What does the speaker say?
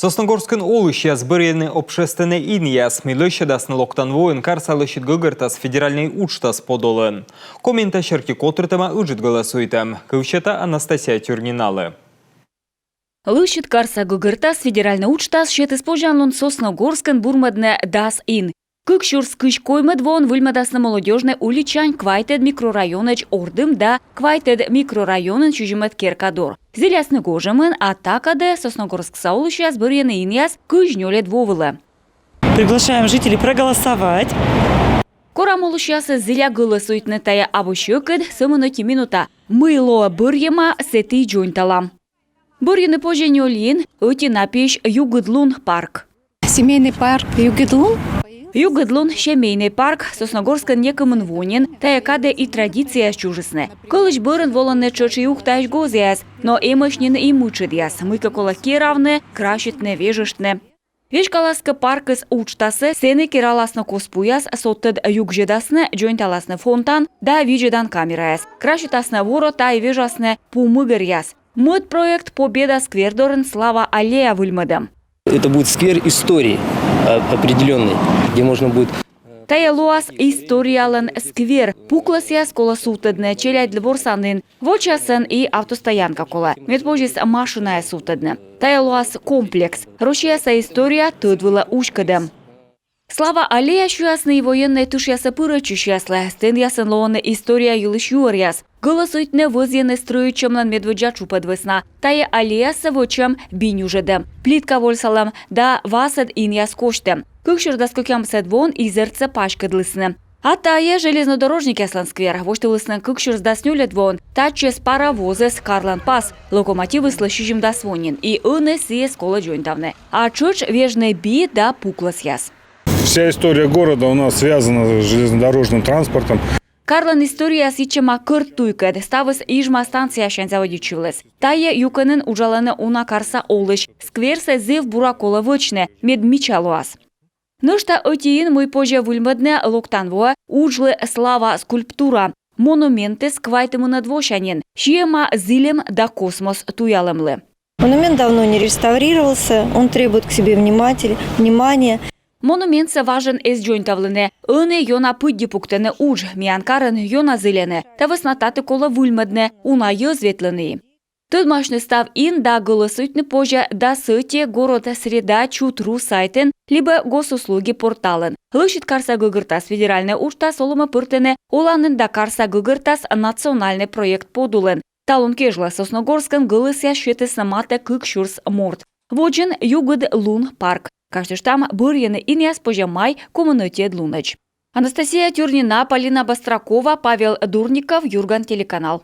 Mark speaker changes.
Speaker 1: Сосногорскын олыща сбырыны общественный иньяс, милыща дасны локтан воин карсалыщит гыгыртас федеральный учтас подолын. Коммента шерки котрытыма үжит голосуйтам. Кывчата Анастасия Тюрниналы.
Speaker 2: Лыщит карса гыгыртас федеральный учтас шет испожанлун Сосногорскын бурмадне дас ин. Кыкшурс кыш коймед вон выльмадасны молодежный уличань квайтед микрорайоныч ордым да квайтед микрорайонын чужимет керкадор. Зелясны гожемын атакаде Сосногорск саулыща сбырьяны иньяс кыжнёлет вовылы.
Speaker 3: Приглашаем жителей проголосовать.
Speaker 2: Корамолыщасы зеля голосуйтны тая абышёкыд сымыныки минута. Мыло бырьема сети джойнталам. Бырьяны поженёлин өти напиш Югыдлун парк.
Speaker 4: Семейный парк Югыдлун.
Speaker 2: Югыдлун семейный парк Сосногорскын некымын вонен, таякаде и традиция чужесны. Кылыч бырын воланны чочи юхташ гозяс, но эмышнин и мучыдяс, мыка колаки равны, кращитны вежештны. Вешкаласка паркыс учтасы сены кераласны коспуяс, соттыд югжедасны, джойнталасны фонтан, да виджедан камераяс. Кращитасны ворота и вежасны пумыгыряс. Мыд проект Победа сквердорын слава аллея выльмадам.
Speaker 5: Это будет сквер истории определенный, где можно будет...
Speaker 2: Таялуас историялын сквер, пукласяс кола сутыдны, челядь дворсанын, вочасын и автостоянка кола, медпожис машиная сутыдны. Таялуас комплекс, рощаяса история тыдвыла ушкадам. Слава аллея шуясны и военные тушяса пырычущаслы, стен ясын лоонны история юлыш юаряс. Голосуйтны вызьены строючамлан медведжа чупадвысна. Тая аллеясы вочам бинюжедым. Плитка вольсалам да васад иньяс коштым. Кыкшырдас кыкямсад вон изерце пашкадлысны. А тая железнодорожник яслан сквер. Воштылысны кыкшырдас нюлет вон. Тачес паровозы с Карлан пас. Локомотивы слышижим да свонин. И ыны сие скола джойнтавны. А чуч вежный би да пуклас яс.
Speaker 6: Вся история города у нас связана с железнодорожным транспортом.
Speaker 2: Карлан история сичема кыртуйкад ставыс ижма станция шанзаводичулес. Тая юканын ужаланы уна карса олыш. Скверсе зев буракола вычне, медмичалуас. Нышта отиин мой позже вульмадне локтанво уджлы слава скульптура. Монументы сквайтымы надвошанин. Шиема зилем да космос туялымлы.
Speaker 4: Монумент давно не реставрировался, он требует к себе внимания.
Speaker 2: Монумент важен из джойнтавлыны. Ыны йона пыдди пуктыны уж, мианкарын йона зылены. Та веснататы кола вульмадны, уна ёзветлыны. Тыдмашны став ин да голосуйтны позже да сыте город среда чутру сайтын, либо госуслуги порталын. Лышит карса гыгыртас федеральный учта солома пыртыны, оланын да карса гыгыртас национальный проект подулын. Талун кежла Сосногорскын гылысya шетесна мате кыкшурс морт. Воджин Югыдлун парк. Каждый штам бырьяны иньяс позже май коммунитет луныч. Анастасия Тюрнина, Полина Бастракова, Павел Дурников, Юрган телеканал.